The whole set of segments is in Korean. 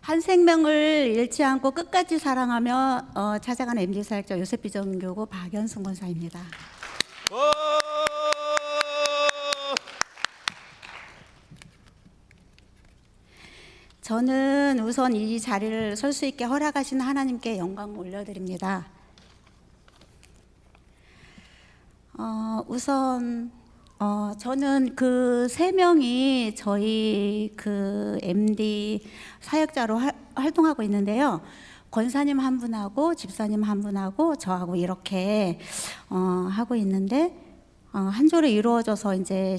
한 생명을 잃지 않고 끝까지 사랑하며 찾아가는 MD 사역자 요셉비전교구 박연순 권사입니다. 저는 우선 이 자리를 설 수 있게 허락하신 하나님께 영광 올려드립니다. 우선 저는 그 세 명이 저희 그 MD 사역자로 활동하고 있는데요. 권사님 한 분하고 집사님 한 분하고 저하고 이렇게 하고 있는데 한 조로 이루어져서 이제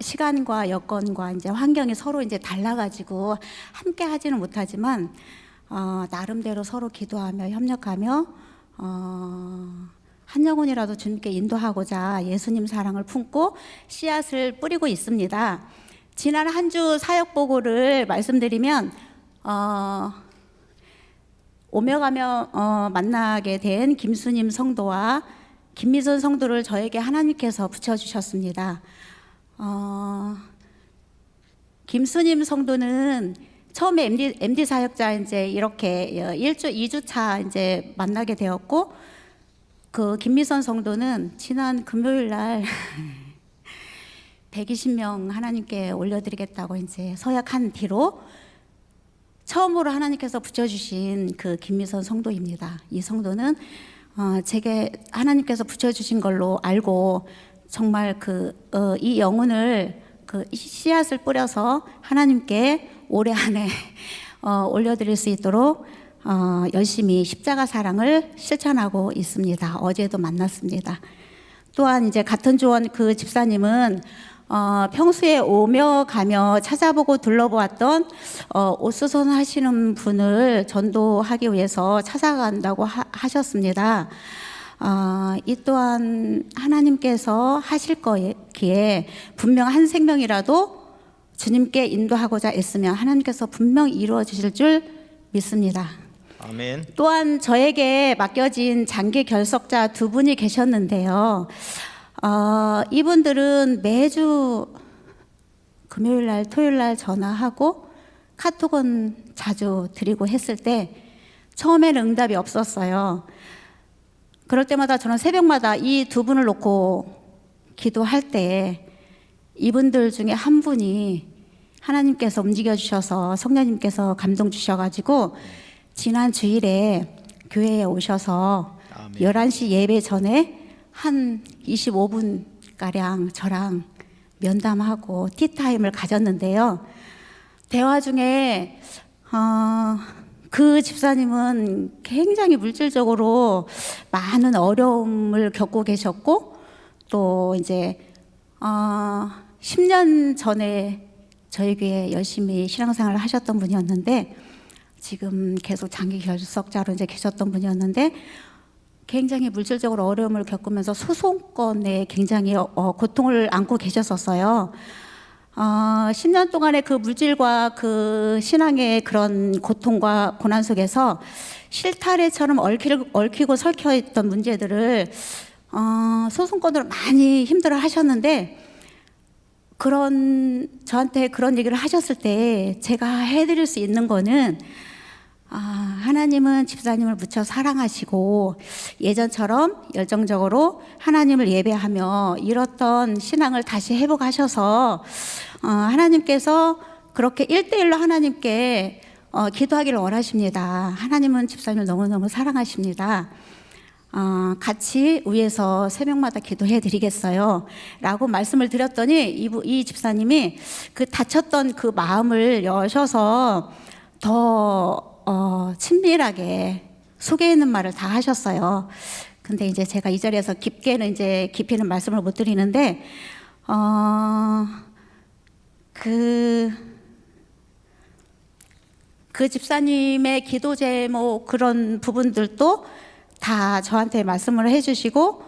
시간과 여건과 이제 환경이 서로 이제 달라가지고 함께 하지는 못하지만 나름대로 서로 기도하며 협력하며 한 영혼이라도 주님께 인도하고자 예수님 사랑을 품고 씨앗을 뿌리고 있습니다. 지난 한 주 사역 보고를 말씀드리면 오며 가며 만나게 된 김수님 성도와 김미선 성도를 저에게 하나님께서 붙여주셨습니다. 김수님 성도는 처음에 MD 사역자 이제 이렇게 2주차 이제 만나게 되었고, 그 김미선 성도는 지난 금요일 날 120명 하나님께 올려드리겠다고 이제 서약한 뒤로 처음으로 하나님께서 붙여주신 그 김미선 성도입니다. 이 성도는 제게 하나님께서 붙여주신 걸로 알고 정말 이 영혼을 그 씨앗을 뿌려서 하나님께 올해 안에 올려드릴 수 있도록 열심히 십자가 사랑을 실천하고 있습니다. 어제도 만났습니다. 또한 이제 같은 조원 그 집사님은 평소에 오며 가며 찾아보고 둘러보았던 옷수선 하시는 분을 전도하기 위해서 찾아간다고 하셨습니다. 이 또한 하나님께서 하실 거기에 분명 한 생명이라도 주님께 인도하고자 애쓰면 하나님께서 분명 이루어 주실 줄 믿습니다. 아멘. 또한 저에게 맡겨진 장기 결석자 두 분이 계셨는데요. 이분들은 매주 금요일날 토요일날 전화하고 카톡은 자주 드리고 했을 때 처음에는 응답이 없었어요. 그럴 때마다 저는 새벽마다 이 두 분을 놓고 기도할 때 이분들 중에 한 분이 하나님께서 움직여 주셔서 성령님께서 감동 주셔가지고 지난 주일에 교회에 오셔서 아멘. 11시 예배 전에 한 25분가량 저랑 면담하고 티타임을 가졌는데요. 대화 중에 그 집사님은 굉장히 물질적으로 많은 어려움을 겪고 계셨고, 또 이제 10년 전에 저희 교회에 열심히 신앙생활을 하셨던 분이었는데, 지금 계속 장기 결석자로 이제 계셨던 분이었는데, 굉장히 물질적으로 어려움을 겪으면서 소송권에 굉장히 고통을 안고 계셨었어요. 10년 동안의 그 물질과 그 신앙의 그런 고통과 고난 속에서 실타래처럼 얽히고 설켜 있던 문제들을 소송권으로 많이 힘들어 하셨는데, 저한테 그런 얘기를 하셨을 때 제가 해드릴 수 있는 거는, 하나님은 집사님을 무척 사랑하시고 예전처럼 열정적으로 하나님을 예배하며 잃었던 신앙을 다시 회복하셔서 하나님께서 그렇게 1대1로 하나님께 기도하기를 원하십니다. 하나님은 집사님을 너무너무 사랑하십니다. 같이 위에서 새벽마다 기도해 드리겠어요 라고 말씀을 드렸더니 이 집사님이 그 다쳤던 그 마음을 여셔서 더 친밀하게 속에 있는 말을 다 하셨어요. 근데 이제 제가 이 자리에서 깊이는 말씀을 못 드리는데, 그 집사님의 기도 제목 그런 부분들도 다 저한테 말씀을 해주시고,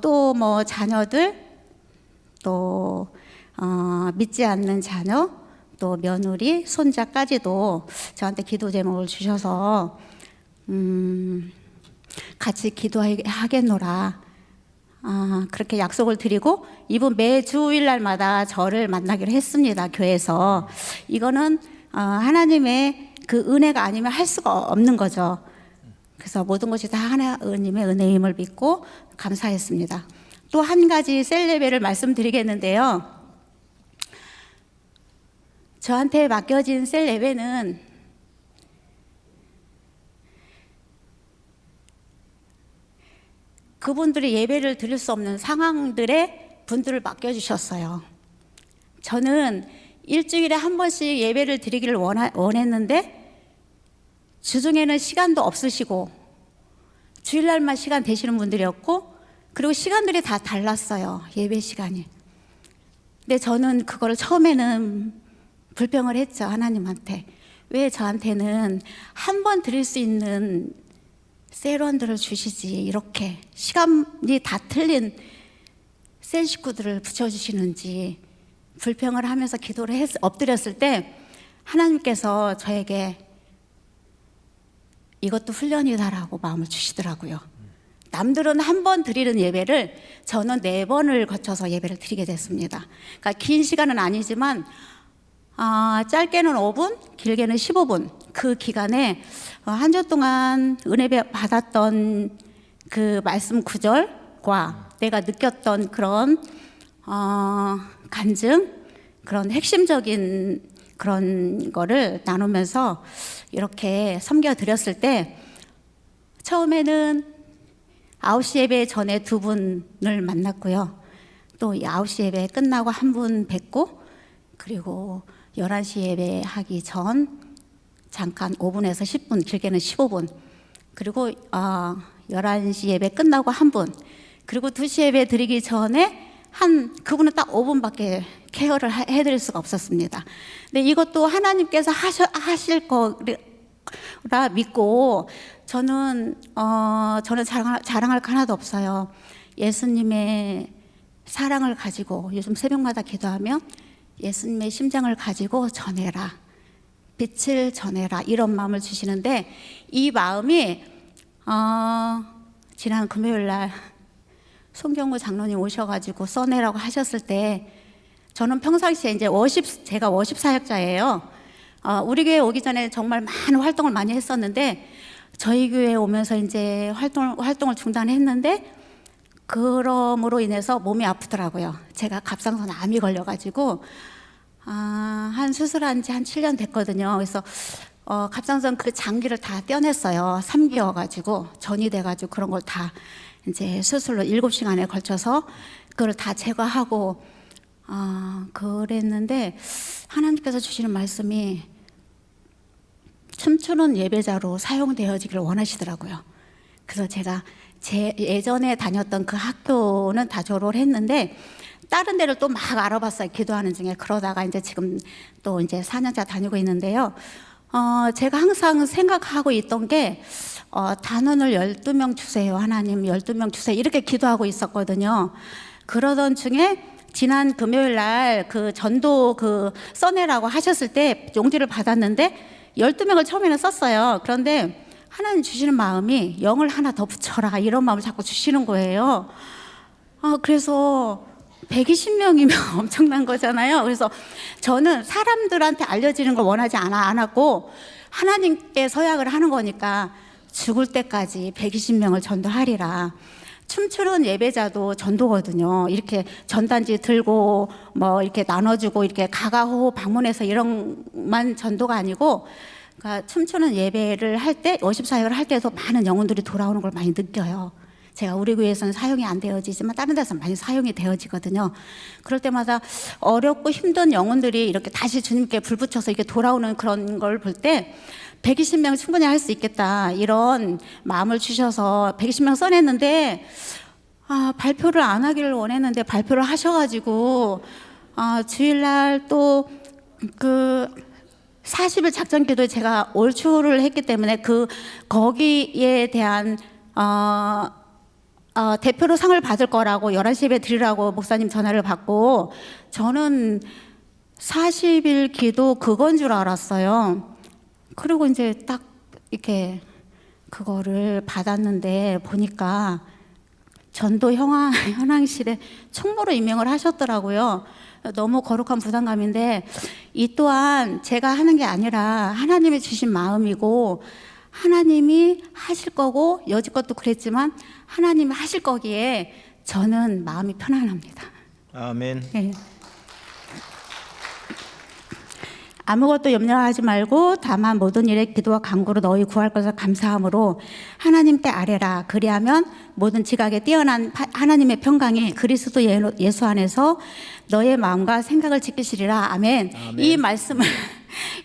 또 뭐 자녀들, 또 믿지 않는 자녀, 또 며느리, 손자까지도 저한테 기도 제목을 주셔서 같이 기도하겠노라 그렇게 약속을 드리고, 이분 매주일 날마다 저를 만나기로 했습니다. 교회에서. 이거는 하나님의 그 은혜가 아니면 할 수가 없는 거죠. 그래서 모든 것이 다 하나님의 은혜임을 믿고 감사했습니다. 또 한 가지 셀 예배를 말씀드리겠는데요. 저한테 맡겨진 셀 예배는 그분들이 예배를 드릴 수 없는 상황들에 분들을 맡겨주셨어요. 저는 일주일에 한 번씩 예배를 드리기를 원했는데 주중에는 시간도 없으시고 주일날만 시간 되시는 분들이었고, 그리고 시간들이 다 달랐어요, 예배 시간이. 근데 저는 그거를 처음에는 불평을 했죠, 하나님한테. 왜 저한테는 한 번 드릴 수 있는 셀원들을 주시지, 이렇게 시간이 다 틀린 셀 식구들을 붙여주시는지 불평을 하면서 기도를 엎드렸을 때 하나님께서 저에게 이것도 훈련이다라고 마음을 주시더라고요. 남들은 한 번 드리는 예배를 저는 4번을 거쳐서 예배를 드리게 됐습니다. 그러니까 긴 시간은 아니지만 짧게는 5분, 길게는 15분, 그 기간에 한 주 동안 은혜 받았던 그 말씀 구절과 내가 느꼈던 그런 간증, 그런 핵심적인 그런 거를 나누면서 이렇게 섬겨드렸을 때, 처음에는 9시 예배 전에 2분을 만났고요. 또 9시 예배 끝나고 한 분 뵙고, 그리고 11시 예배 하기 전 잠깐 5분에서 10분, 길게는 15분, 그리고 11시 예배 끝나고 한 분, 그리고 2시 예배 드리기 전에 그분은 딱 5분밖에 케어를 해드릴 수가 없었습니다. 근데 이것도 하나님께서 하실 거라 믿고 저는 자랑할 거 하나도 없어요. 예수님의 사랑을 가지고 요즘 새벽마다 기도하면 예수님의 심장을 가지고 전해라, 빛을 전해라, 이런 마음을 주시는데, 이 마음이 지난 금요일 날 송경무 장로님 오셔가지고 써내라고 하셨을 때, 저는 평상시에 이제 제가 워십 사역자예요. 우리 교회 오기 전에 정말 많은 활동을 많이 했었는데, 저희 교회에 오면서 이제 활동을 중단했는데, 그럼으로 인해서 몸이 아프더라고요. 제가 갑상선 암이 걸려가지고 한 수술한 지 한 7년 됐거든요. 그래서 갑상선 그 장기를 다 떼어냈어요. 3기여가지고 전이 돼가지고 그런 걸 다 이제 수술로 7시간에 걸쳐서 그걸 다 제거하고 그랬는데, 하나님께서 주시는 말씀이 춤추는 예배자로 사용되어지기를 원하시더라고요. 그래서 제가 제 예전에 다녔던 그 학교는 다 졸업을 했는데 다른 데를 또 막 알아봤어요, 기도하는 중에. 그러다가 이제 지금 또 이제 4년차 다니고 있는데요. 제가 항상 생각하고 있던 게 단원을 12명 주세요, 하나님 12명 주세요, 이렇게 기도하고 있었거든요. 그러던 중에 지난 금요일 날 그 전도 써내라고 하셨을 때 용지를 받았는데 12명을 처음에는 썼어요. 그런데 하나님 주시는 마음이 영을 하나 더 붙여라, 이런 마음을 자꾸 주시는 거예요. 그래서 120명이면 엄청난 거잖아요. 그래서 저는 사람들한테 알려지는 걸 원하지 않았고 하나님께 서약을 하는 거니까 죽을 때까지 120명을 전도하리라. 춤추는 예배자도 전도거든요. 이렇게 전단지 들고 뭐 이렇게 나눠주고 이렇게 가가호호 방문해서 이런만 전도가 아니고, 그러니까 춤추는 예배를 할 때, 워십 사역을 할 때도 많은 영혼들이 돌아오는 걸 많이 느껴요. 제가 우리 교회에서는 사용이 안 되어지지만 다른 데서는 많이 사용이 되어지거든요. 그럴 때마다 어렵고 힘든 영혼들이 이렇게 다시 주님께 불 붙여서 이렇게 돌아오는 그런 걸 볼 때 120명 충분히 할 수 있겠다, 이런 마음을 주셔서 120명 써냈는데, 발표를 안 하기를 원했는데 발표를 하셔가지고 주일날 또 그 40일 작전 기도에 제가 올출을 했기 때문에 거기에 대한 대표로 상을 받을 거라고 11시 예배 드리라고 목사님 전화를 받고, 저는 40일 기도 그건 줄 알았어요. 그리고 이제 딱 이렇게 그거를 받았는데 보니까 전도 현황실에 총무로 임명을 하셨더라고요. 너무 거룩한 부담감인데 이 또한 제가 하는 게 아니라 하나님이 주신 마음이고 하나님이 하실 거고 여지껏도 그랬지만 하나님이 하실 거기에 저는 마음이 편안합니다. 아멘. 네. 아무것도 염려하지 말고 다만 모든 일에 기도와 간구로 너희 구할 것을 감사함으로 하나님 때 아뢰라. 그리하면 모든 지각에 뛰어난 하나님의 평강이 그리스도 예수 안에서 너의 마음과 생각을 지키시리라. 아멘. 이 말씀을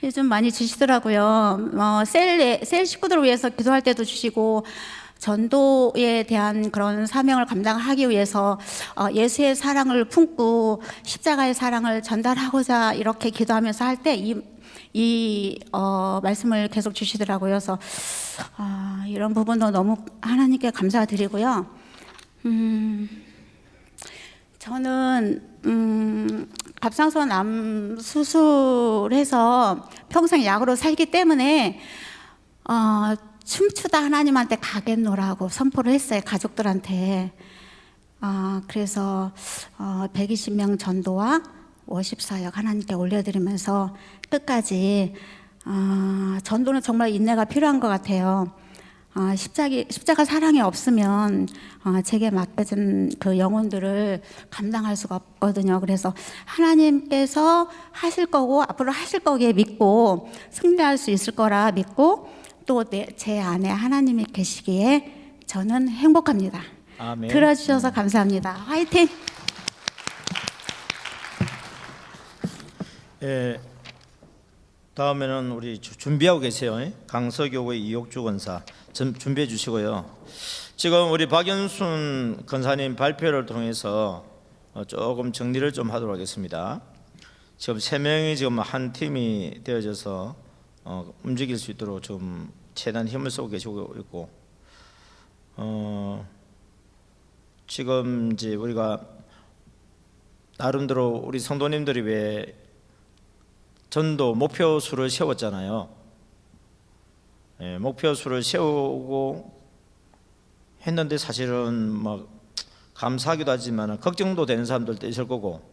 요즘 많이 주시더라고요. 셀 식구들을 위해서 기도할 때도 주시고 전도에 대한 그런 사명을 감당하기 위해서 예수의 사랑을 품고 십자가의 사랑을 전달하고자 이렇게 기도하면서 할 때 이 말씀을 계속 주시더라고요. 그래서 이런 부분도 너무 하나님께 감사드리고요. 저는 갑상선 암 수술해서 평생 약으로 살기 때문에 춤추다 하나님한테 가겠노라고 선포를 했어요, 가족들한테. 그래서 120명 전도와 워십 사역 하나님께 올려드리면서 끝까지 전도는 정말 인내가 필요한 것 같아요. 십자가 사랑이 없으면 제게 맡겨진 그 영혼들을 감당할 수가 없거든요. 그래서 하나님께서 하실 거고 앞으로 하실 거기에 믿고 승리할 수 있을 거라 믿고 또 제 안에 하나님이 계시기에 저는 행복합니다. 아멘. 들어주셔서 감사합니다. 화이팅! 예, 다음에는 우리 준비하고 계세요. 강서교회 이옥주 권사 준비해 주시고요. 지금 우리 박연순 권사님 발표를 통해서 조금 정리를 좀 하도록 하겠습니다. 지금 3명이 지금 한 팀이 되어져서 움직일 수 있도록 좀 최대한 힘을 쓰고 계시고 있고, 지금 이제 우리가 나름대로 우리 성도님들이 왜 전도 목표수를 세웠잖아요. 예, 목표수를 세우고 했는데 사실은 막 감사하기도 하지만 걱정도 되는 사람들도 있을 거고,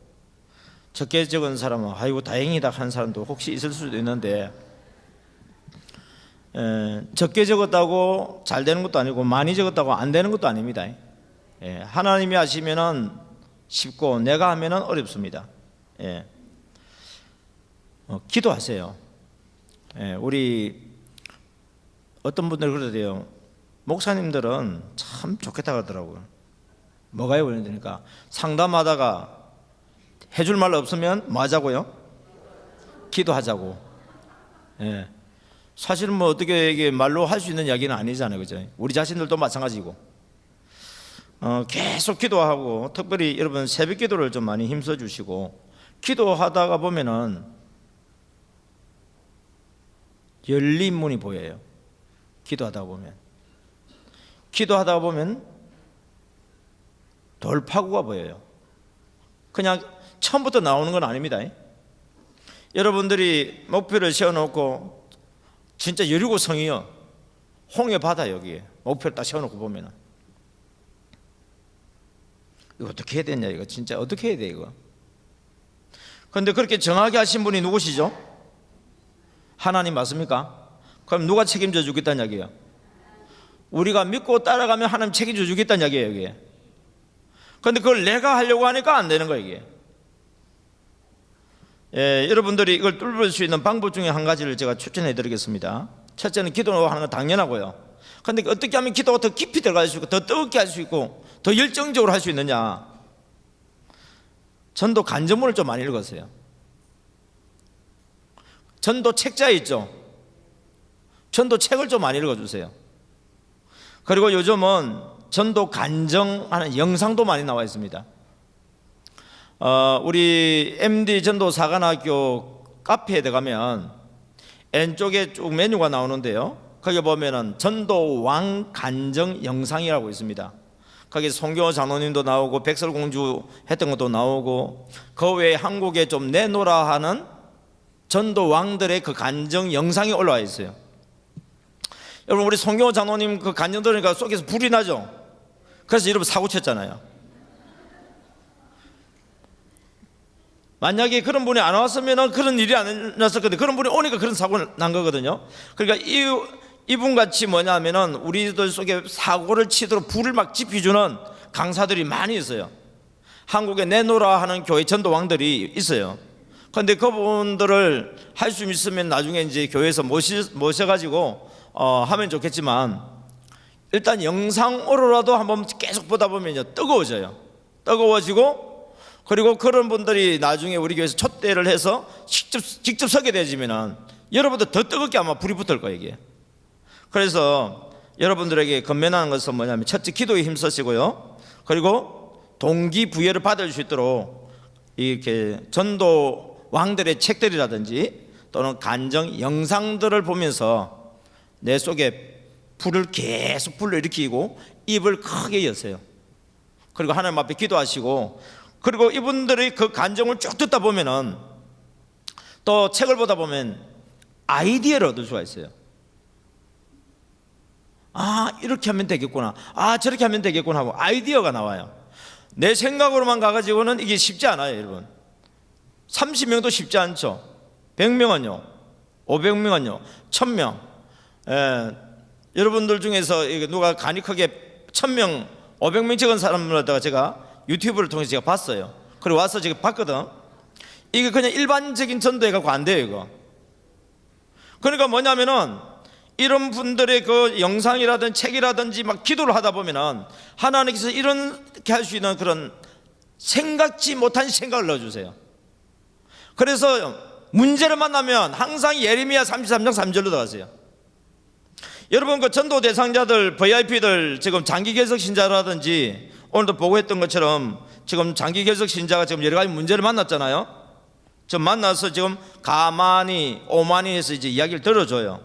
적게 적은 사람은 아이고 다행이다 하는 사람도 혹시 있을 수도 있는데, 적게 적었다고 잘 되는 것도 아니고 많이 적었다고 안 되는 것도 아닙니다. 하나님이 하시면은 쉽고 내가 하면은 어렵습니다. 기도하세요. 우리 어떤 분들 그러대요. 목사님들은 참 좋겠다 그러더라고요. 뭐가요? 그러니까 상담하다가 해줄 말 없으면 뭐 하자고요? 기도하자고. 사실은 뭐 어떻게 이게 말로 할 수 있는 이야기는 아니잖아요, 그죠? 우리 자신들도 마찬가지고. 계속 기도하고, 특별히 여러분 새벽 기도를 좀 많이 힘써 주시고, 기도하다가 보면은 열린 문이 보여요. 기도하다 보면 돌파구가 보여요. 그냥 처음부터 나오는 건 아닙니다. 여러분들이 목표를 세워놓고 진짜 여리고성이요, 홍해 바다 여기에 목표를 딱 세워놓고 보면은 이거 어떻게 해야 되냐, 이거 진짜 어떻게 해야 돼 이거. 그런데 그렇게 정하게 하신 분이 누구시죠? 하나님 맞습니까? 그럼 누가 책임져 주겠다는 이야기예요? 우리가 믿고 따라가면 하나님 책임져 주겠다는 이야기예요, 이게. 그런데 그걸 내가 하려고 하니까 안 되는 거예요, 이게. 여러분들이 이걸 뚫을 수 있는 방법 중에 한 가지를 제가 추천해 드리겠습니다. 첫째는 기도하는 건 당연하고요. 그런데 어떻게 하면 기도가 더 깊이 들어갈 수 있고 더 뜨겁게 할 수 있고 더 열정적으로 할 수 있느냐? 전도 간증문을 좀 많이 읽으세요. 전도 책자 있죠? 전도 책을 좀 많이 읽어주세요. 그리고 요즘은 전도 간증하는 영상도 많이 나와 있습니다. 우리 MD 전도 사관학교 카페에 들어가면 왼쪽에 쭉 메뉴가 나오는데요, 거기 보면은 전도 왕 간증 영상이라고 있습니다. 거기 송교호 장로님도 나오고 백설공주 했던 것도 나오고, 그 외에 한국에 좀 내놓으라 하는 전도 왕들의 그 간증 영상이 올라와 있어요. 여러분 우리 송교호 장로님 그 간증 들으니까 속에서 불이 나죠? 그래서 여러분 사고 쳤잖아요. 만약에 그런 분이 안 왔으면 그런 일이 안 일어났을 건데 그런 분이 오니까 그런 사고가 난 거거든요. 그러니까 이분 같이 뭐냐면은 우리들 속에 사고를 치도록 불을 막 지피주는 강사들이 많이 있어요. 한국에 내노라 하는 교회 전도왕들이 있어요. 그런데 그분들을 할 수 있으면 나중에 이제 교회에서 모셔가지고 하면 좋겠지만, 일단 영상으로라도 한번 계속 보다 보면 뜨거워져요. 뜨거워지고, 그리고 그런 분들이 나중에 우리 교회에서 촛대를 해서 직접 서게 되지면은 여러분들 더 뜨겁게 아마 불이 붙을 거예요, 이게. 그래서 여러분들에게 건면하는 것은 뭐냐면, 첫째 기도에 힘쓰시고요. 그리고 동기부여를 받을 수 있도록 이렇게 전도 왕들의 책들이라든지 또는 간증 영상들을 보면서 내 속에 불을 계속 불러일으키고 입을 크게 여세요. 그리고 하나님 앞에 기도하시고, 그리고 이분들의 그 간증을 쭉 듣다 보면은 또 책을 보다 보면 아이디어를 얻을 수가 있어요. 아, 이렇게 하면 되겠구나, 아, 저렇게 하면 되겠구나 하고 아이디어가 나와요. 내 생각으로만 가가지고는 이게 쉽지 않아요, 여러분. 30명도 쉽지 않죠. 100명은요, 500명은요, 1000명. 여러분들 중에서 누가 간이 크게 1000명, 500명 적은 사람들다가 제가 유튜브를 통해서 제가 봤어요. 그리고 와서 제가 봤거든. 이게 그냥 일반적인 전도해 갖고 안 돼요, 이거. 그러니까 뭐냐면은 이런 분들의 그 영상이라든지 책이라든지 막 기도를 하다 보면은 하나님께서 이렇게 할 수 있는 그런 생각지 못한 생각을 넣어주세요. 그래서 문제를 만나면 항상 예레미야 33장 3절로 들어가세요. 여러분, 그 전도 대상자들, VIP들, 지금 장기 개석 신자라든지 오늘도 보고했던 것처럼 지금 장기 개석 신자가 지금 여러 가지 문제를 만났잖아요. 좀 만나서 지금 가만히 오만히 해서 이제 이야기를 들어줘요.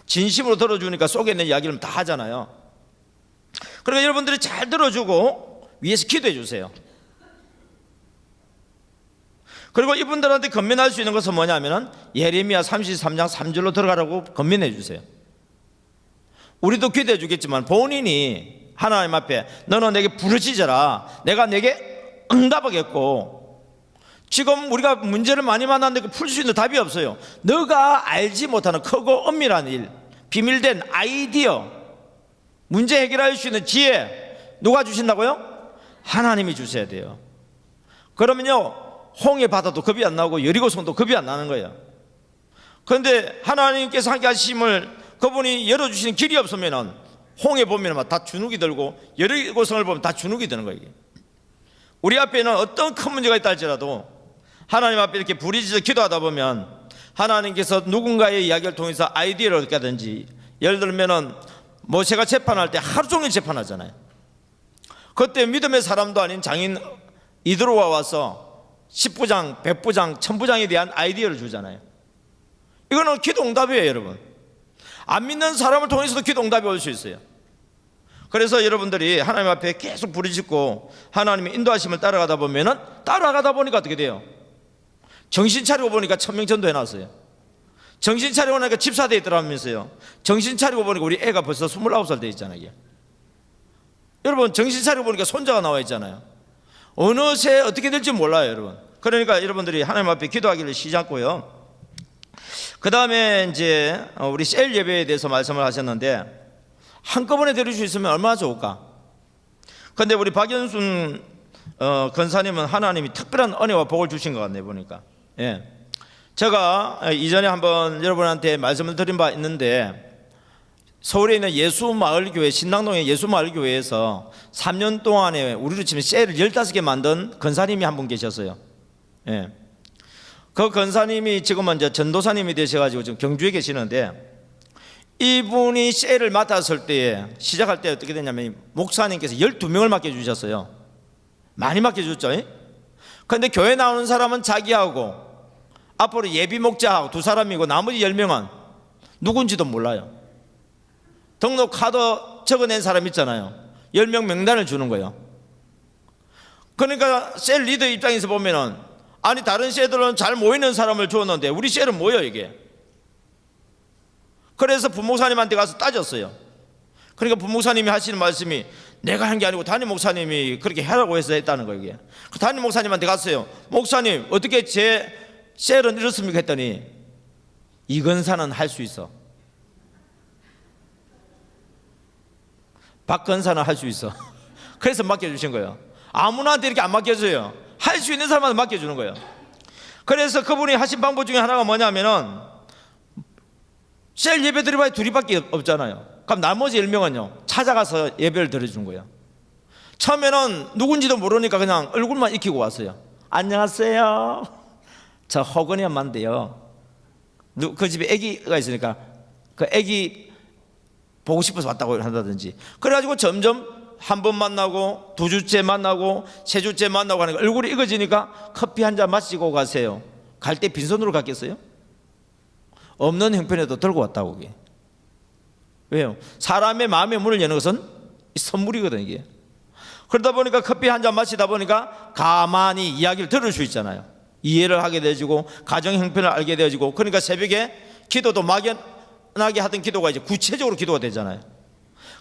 진심으로 들어주니까 속에 있는 이야기를 다 하잖아요. 그러니까 여러분들이 잘 들어주고 위에서 기도해 주세요. 그리고 이분들한테 건면할 수 있는 것은 뭐냐면은 예레미야 33장 3절로 들어가라고 건면해 주세요. 우리도 기도해 주겠지만 본인이 하나님 앞에 너는 내게 부르짖어라, 내가 내게 응답하겠고, 지금 우리가 문제를 많이 만났는데 풀 수 있는 답이 없어요. 너가 알지 못하는 크고 엄밀한 일, 비밀된 아이디어, 문제 해결할 수 있는 지혜 누가 주신다고요? 하나님이 주셔야 돼요. 그러면요, 홍해 바다도 겁이 안 나고 여리고성도 겁이 안 나는 거예요. 그런데 하나님께서 함께 하심을 그분이 열어주시는 길이 없으면 홍해 보면 다 주눅이 들고 여리고성을 보면 다 주눅이 드는 거예요. 우리 앞에는 어떤 큰 문제가 있다 할지라도 하나님 앞에 이렇게 부르짖어 기도하다 보면 하나님께서 누군가의 이야기를 통해서 아이디어를 얻게 하든지, 예를 들면은 모세가 재판할 때 하루 종일 재판하잖아요. 그때 믿음의 사람도 아닌 장인 이드로가 와서 10부장, 100부장, 1000부장에 대한 아이디어를 주잖아요. 이거는 기도 응답이에요, 여러분. 안 믿는 사람을 통해서도 기도 응답이 올 수 있어요. 그래서 여러분들이 하나님 앞에 계속 부르짖고 하나님의 인도하심을 따라가다 보면은, 따라가다 보니까 어떻게 돼요? 정신 차리고 보니까 1000명 전도 해놨어요. 정신 차리고 나니까 집사돼 있더라면서요. 정신 차리고 보니까 우리 애가 벌써 29살 돼 있잖아요. 여러분, 정신 차리고 보니까 손자가 나와 있잖아요. 어느새 어떻게 될지 몰라요, 여러분. 그러니까 여러분들이 하나님 앞에 기도하기를 시작고요. 그 다음에 이제 우리 셀 예배에 대해서 말씀을 하셨는데, 한꺼번에 드릴 수 있으면 얼마나 좋을까. 그런데 우리 박연순 권사님은 하나님이 특별한 은혜와 복을 주신 것 같네요, 보니까. 예. 제가 이전에 한번 여러분한테 말씀을 드린 바 있는데, 서울에 있는 예수마을교회, 신당동의 예수마을교회에서 3년 동안에 우리로 치면 셀을 15개 만든 권사님이 한 분 계셨어요. 예. 그 권사님이 지금은 이제 전도사님이 되셔가지고 지금 경주에 계시는데, 이분이 셀을 맡았을 때에, 시작할 때 어떻게 됐냐면 목사님께서 12명을 맡겨주셨어요. 많이 맡겨줬죠. 그런데 교회 나오는 사람은 자기하고 앞으로 예비 목자하고 2사람이고 나머지 10명은 누군지도 몰라요. 등록 카드 적어낸 사람 있잖아요. 10명 명단을 주는 거예요. 그러니까 셀 리더 입장에서 보면은, 아니 다른 셀들은 잘 모이는 사람을 주었는데 우리 셀은 뭐예요 이게? 그래서 부목사님한테 가서 따졌어요. 그러니까 부목사님이 하시는 말씀이, 내가 한 게 아니고 담임 목사님이 그렇게 하라고 해서 했다는 거예요. 이게. 그 담임 목사님한테 갔어요. 목사님, 어떻게 제 셀은 이렇습니까? 했더니 이 근사는 할 수 있어. 박 근사는 할 수 있어. 그래서 맡겨주신 거예요. 아무나한테 이렇게 안 맡겨줘요. 할 수 있는 사람한테 맡겨주는 거예요. 그래서 그분이 하신 방법 중에 하나가 뭐냐면은 셀 예배 드려봐야 둘이밖에 없잖아요. 그럼 나머지 10명은요 찾아가서 예배를 드려준 거예요. 처음에는 누군지도 모르니까 그냥 얼굴만 익히고 왔어요. 안녕하세요, 저 허건이 엄마인데요, 그 집에 아기가 있으니까 그 아기 보고 싶어서 왔다고 한다든지. 그래가지고 점점 한 번 만나고 2주째 만나고 3주째 만나고 하니까 얼굴이 익어지니까 커피 한 잔 마시고 가세요. 갈 때 빈손으로 갔겠어요? 없는 형편에도 들고 왔다고. 그게 왜요? 사람의 마음의 문을 여는 것은 선물이거든요. 이게. 그러다 보니까 커피 한 잔 마시다 보니까 가만히 이야기를 들을 수 있잖아요. 이해를 하게 되어지고 가정 형편을 알게 되어지고, 그러니까 새벽에 기도도 막연하게 하던 기도가 이제 구체적으로 기도가 되잖아요.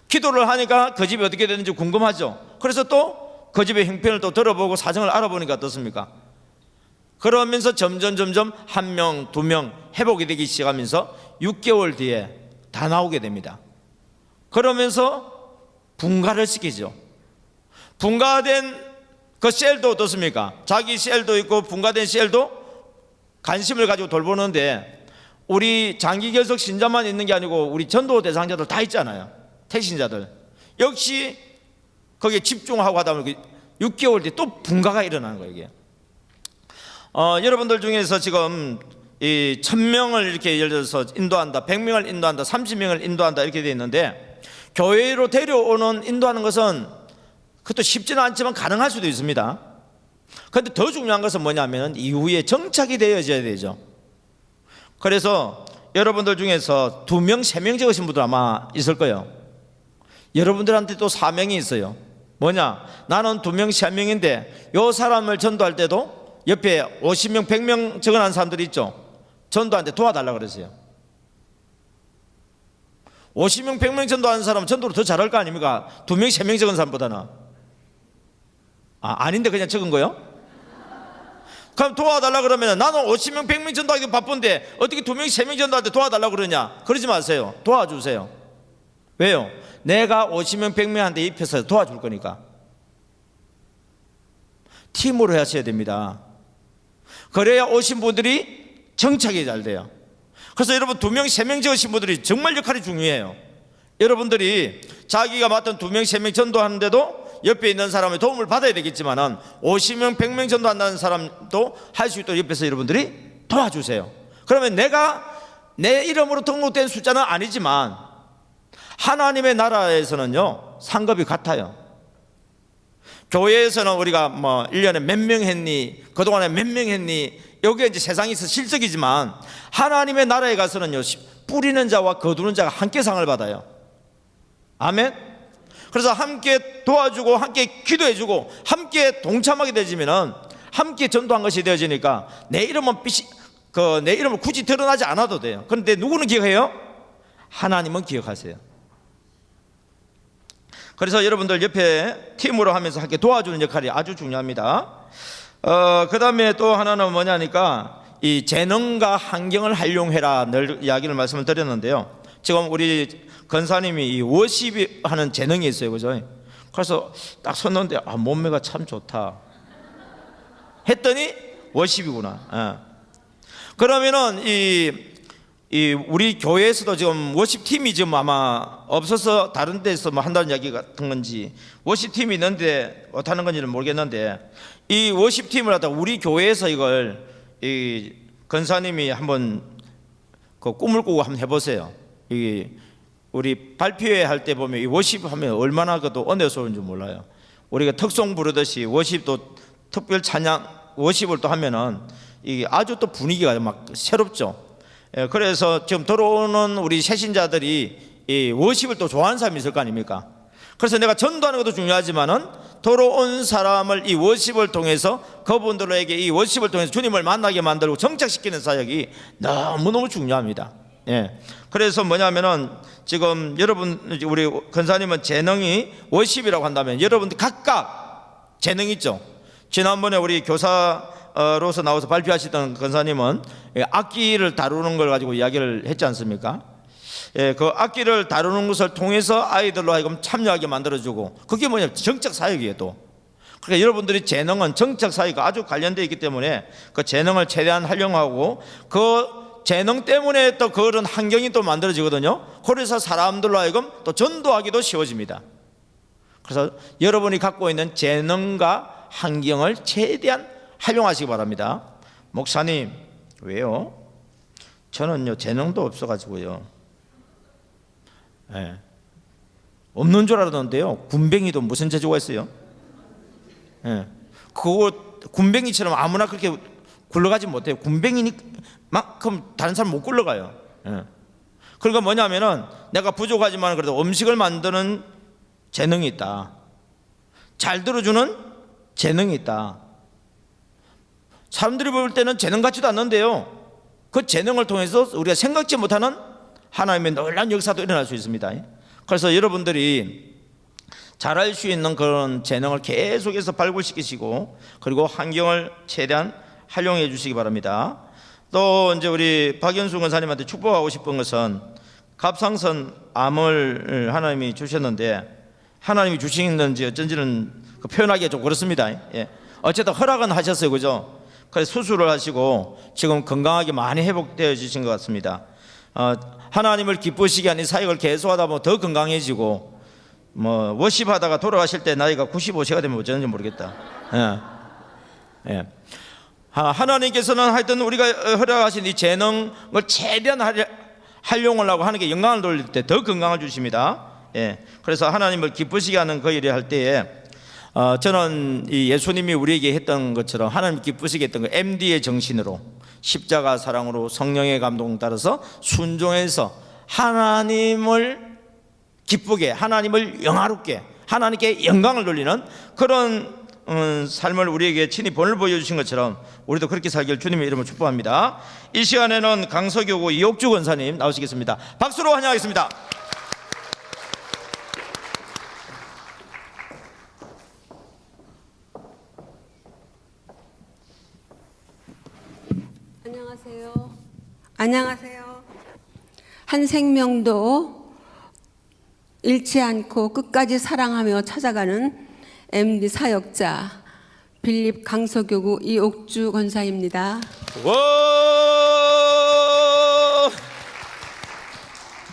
기도를 하니까 그 집이 어떻게 되는지 궁금하죠. 그래서 또 그 집의 형편을 또 들어보고 사정을 알아보니까 어떻습니까? 그러면서 점점 1명, 2명 회복이 되기 시작하면서 6개월 뒤에 다 나오게 됩니다. 그러면서 분가를 시키죠. 분가된 그 셀도 어떻습니까? 자기 셀도 있고 분가된 셀도 관심을 가지고 돌보는데, 우리 장기 결석 신자만 있는 게 아니고 우리 전도 대상자들 다 있잖아요. 택신자들 역시 거기에 집중하고 하다 보면 6개월 뒤에 또 분가가 일어나는 거예요. 이게. 여러분들 중에서 지금 이 1000명을 이렇게 예를 들어서 인도한다, 100명을 인도한다, 30명을 인도한다 이렇게 되어 있는데, 교회로 데려오는 인도하는 것은 그것도 쉽지는 않지만 가능할 수도 있습니다. 그런데 더 중요한 것은 뭐냐면 이후에 정착이 되어져야 되죠. 그래서 여러분들 중에서 2명, 3명 적으신 분들 아마 있을 거예요. 여러분들한테 또 사명이 있어요. 뭐냐? 나는 2명, 3명인데 요 사람을 전도할 때도 옆에 50명, 100명 적어놓은 사람들이 있죠. 전도한테 도와달라고 그랬어요. 50명, 100명 전도하는 사람은 전도를 더 잘할 거 아닙니까? 2명, 3명 적은 사람보다는. 아닌데 그냥 적은 거요? 그럼 도와달라 그러면 나는 50명, 100명 전도하기 바쁜데 어떻게 2명, 3명 전도할 때 도와달라고 그러냐? 그러지 마세요. 도와주세요. 왜요? 내가 50명, 100명한테 입혀서 도와줄 거니까. 팀으로 하셔야 됩니다. 그래야 오신 분들이 정착이 잘 돼요. 그래서 여러분 2명, 3명 적으신 분들이 정말 역할이 중요해요. 여러분들이 자기가 맡은 2명, 3명 전도하는데도 옆에 있는 사람의 도움을 받아야 되겠지만은 50명, 100명 전도한다는 사람도 할 수 있도록 옆에서 여러분들이 도와주세요. 그러면 내가 내 이름으로 등록된 숫자는 아니지만 하나님의 나라에서는요 상급이 같아요. 교회에서는 우리가 뭐 1년에 몇 명 했니, 그동안에 몇 명 했니, 여기에 이제 세상에서 실적이지만 하나님의 나라에 가서는요 뿌리는 자와 거두는 자가 함께 상을 받아요. 아멘. 그래서 함께 도와주고 함께 기도해주고 함께 동참하게 되지면은 함께 전도한 것이 되어지니까 내 이름은 내 이름을 굳이 드러나지 않아도 돼요. 그런데 누구는 기억해요? 하나님은 기억하세요. 그래서 여러분들 옆에 팀으로 하면서 함께 도와주는 역할이 아주 중요합니다. 그 다음에 또 하나는 뭐냐니까 이 재능과 환경을 활용해라 늘 이야기를 말씀을 드렸는데요. 지금 우리 권사님이 이 워십이 하는 재능이 있어요. 그죠? 그래서 딱 섰는데 몸매가 참 좋다 했더니 워십이구나. 그러면은 이 우리 교회에서도 지금 워십 팀이 지금 아마 없어서 다른 데서 뭐 한다는 이야기 같은 건지 워십 팀이 있는데 어떻는 건지는 모르겠는데, 이 워십 팀을 하다가 우리 교회에서 이걸 이 권사님이 한번 그 꿈을 꾸고 한번 해보세요. 이 우리 발표회 할 때 보면 이 워십 하면 얼마나 그도 은혜스러운지 몰라요. 우리가 특송 부르듯이 워십도 특별 찬양 워십을 또 하면은 이게 아주 또 분위기가 막 새롭죠. 그래서 지금 들어오는 우리 새신자들이 이 워십을 또 좋아하는 사람이 있을 거 아닙니까? 그래서 내가 전도하는 것도 중요하지만은 들어온 사람을 이 워십을 통해서 그분들에게 이 워십을 통해서 주님을 만나게 만들고 정착시키는 사역이 너무너무 중요합니다. 예. 그래서 뭐냐면은 지금 여러분 우리 권사님은 재능이 워십이라고 한다면 여러분들 각각 재능 있죠. 지난번에 우리 교사로서 나와서 발표하시던 권사님은 악기를 다루는 걸 가지고 이야기를 했지 않습니까? 예, 그 악기를 다루는 것을 통해서 아이들로 하여금 참여하게 만들어주고, 그게 뭐냐, 정책 사역이에요. 또 그러니까 여러분들이 재능은 정책 사역과 아주 관련되어 있기 때문에 그 재능을 최대한 활용하고 그 재능 때문에 또 그런 환경이 또 만들어지거든요. 그래서 사람들로 하여금 또 전도하기도 쉬워집니다. 그래서 여러분이 갖고 있는 재능과 환경을 최대한 활용하시기 바랍니다. 목사님, 왜요? 저는요 재능도 없어가지고요. 예. 없는 줄 알았는데요, 군뱅이도 무슨 재주가 있어요? 예. 그거 군뱅이처럼 아무나 그렇게 굴러가지 못해요. 군뱅이만큼 다른 사람 못 굴러가요. 예. 그러니까 뭐냐면은 내가 부족하지만 그래도 음식을 만드는 재능이 있다. 잘 들어주는 재능이 있다. 사람들이 볼 때는 재능 같지도 않는데요, 그 재능을 통해서 우리가 생각지 못하는 하나님의 놀라운 역사도 일어날 수 있습니다. 그래서 여러분들이 잘할 수 있는 그런 재능을 계속해서 발굴시키시고 그리고 환경을 최대한 활용해 주시기 바랍니다. 또 이제 우리 박연수 권사님한테 축복하고 싶은 것은 갑상선 암을 하나님이 주셨는데, 하나님이 주시는지 어쩐지는 표현하기가 좀 그렇습니다. 예. 어쨌든 허락은 하셨어요, 그죠? 그래서 수술을 하시고 지금 건강하게 많이 회복되어 주신 것 같습니다. 하나님을 기쁘시게 하는 사역을 계속하다 보면 더 건강해지고, 뭐 워십하다가 돌아가실 때 나이가 95세가 되면 어쩌는지 모르겠다. 예. 예. 하나님께서는 하여튼 우리가 허락하신 이 재능을 최대한 활용을 하고 하는 게 영광을 돌릴 때 더 건강을 주십니다. 예. 그래서 하나님을 기쁘시게 하는 그 일을 할 때에 저는 이 예수님이 우리에게 했던 것처럼 하나님 기쁘시게 했던 그 MD의 정신으로, 십자가 사랑으로, 성령의 감동 따라서 순종해서 하나님을 기쁘게, 하나님을 영화롭게, 하나님께 영광을 돌리는 그런 삶을 우리에게 친히 본을 보여주신 것처럼 우리도 그렇게 살기를 주님의 이름으로 축복합니다. 이 시간에는 강서교구 이옥주 권사님 나오시겠습니다. 박수로 환영하겠습니다. 안녕하세요. 한 생명도 잃지 않고 끝까지 사랑하며 찾아가는 MD 사역자 빌립 강서교구 이옥주 권사입니다.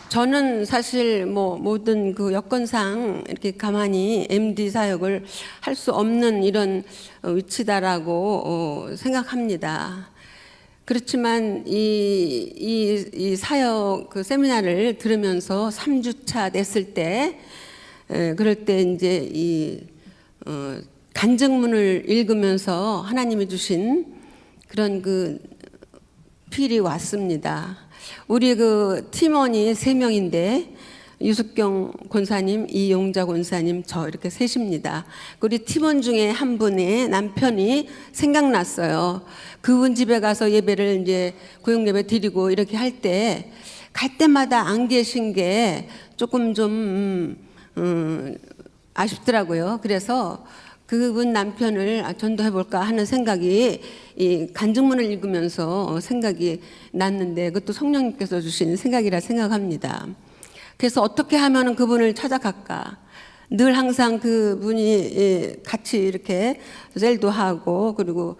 저는 사실 모든 그 여건상 이렇게 가만히 MD 사역을 할 수 없는 이런 위치다라고 생각합니다. 그렇지만 이 사역 그 세미나를 들으면서 3주차 됐을 때, 그럴 때 이제 이 간증문을 읽으면서 하나님이 주신 그런 그 필이 왔습니다. 우리 그 팀원이 3명인데 유숙경 권사님, 이용자 권사님, 저 이렇게 셋입니다. 우리 팀원 중에 한 분의 남편이 생각났어요. 그분 집에 가서 예배를 이제 고용 예배 드리고 이렇게 할 때 갈 때마다 안 계신 게 조금 좀 아쉽더라고요. 그래서 그분 남편을 전도해 볼까 하는 생각이 이 간증문을 읽으면서 생각이 났는데, 그것도 성령님께서 주신 생각이라 생각합니다. 그래서 어떻게 하면 그분을 찾아갈까? 늘 항상 그분이 같이 이렇게 셀도 하고 그리고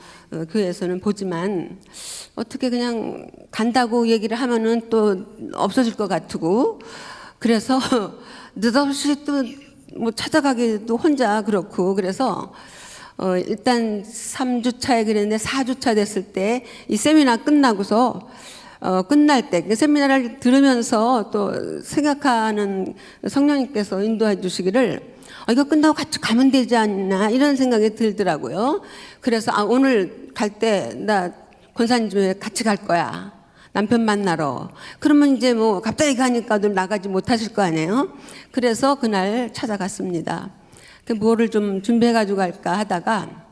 교회에서는 보지만 어떻게 그냥 간다고 얘기를 하면은 또 없어질 것 같고, 그래서 느닷없이 또 뭐 찾아가기도 혼자 그렇고, 그래서 일단 3주차에 그랬는데 4주차 됐을 때 이 세미나 끝나고서 끝날 때 세미나를 들으면서 또 생각하는 성령님께서 인도해 주시기를 이거 끝나고 같이 가면 되지 않나 이런 생각이 들더라고요. 그래서 오늘 갈 때 나 권사님 집에 같이 갈 거야. 남편 만나러. 그러면 이제 뭐 갑자기 가니까 나가지 못하실 거 아니에요. 그래서 그날 찾아갔습니다. 뭐를 좀 준비해 가지고 갈까 하다가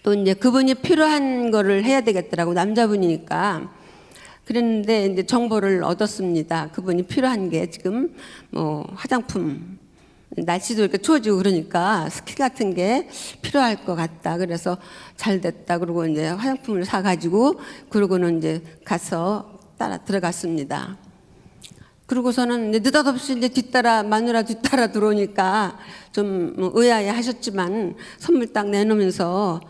또 이제 그분이 필요한 거를 해야 되겠더라고, 남자분이니까. 그랬는데 이제 정보를 얻었습니다. 그분이 필요한 게 지금 뭐 화장품, 날씨도 이렇게 추워지고 그러니까 스킨 같은 게 필요할 것 같다. 그래서 잘 됐다. 그러고 이제 화장품을 사가지고 그러고는 이제 가서 따라 들어갔습니다. 그러고서는 이제 느닷없이 이제 마누라 뒤따라 들어오니까 좀 의아해 하셨지만 선물 딱 내놓으면서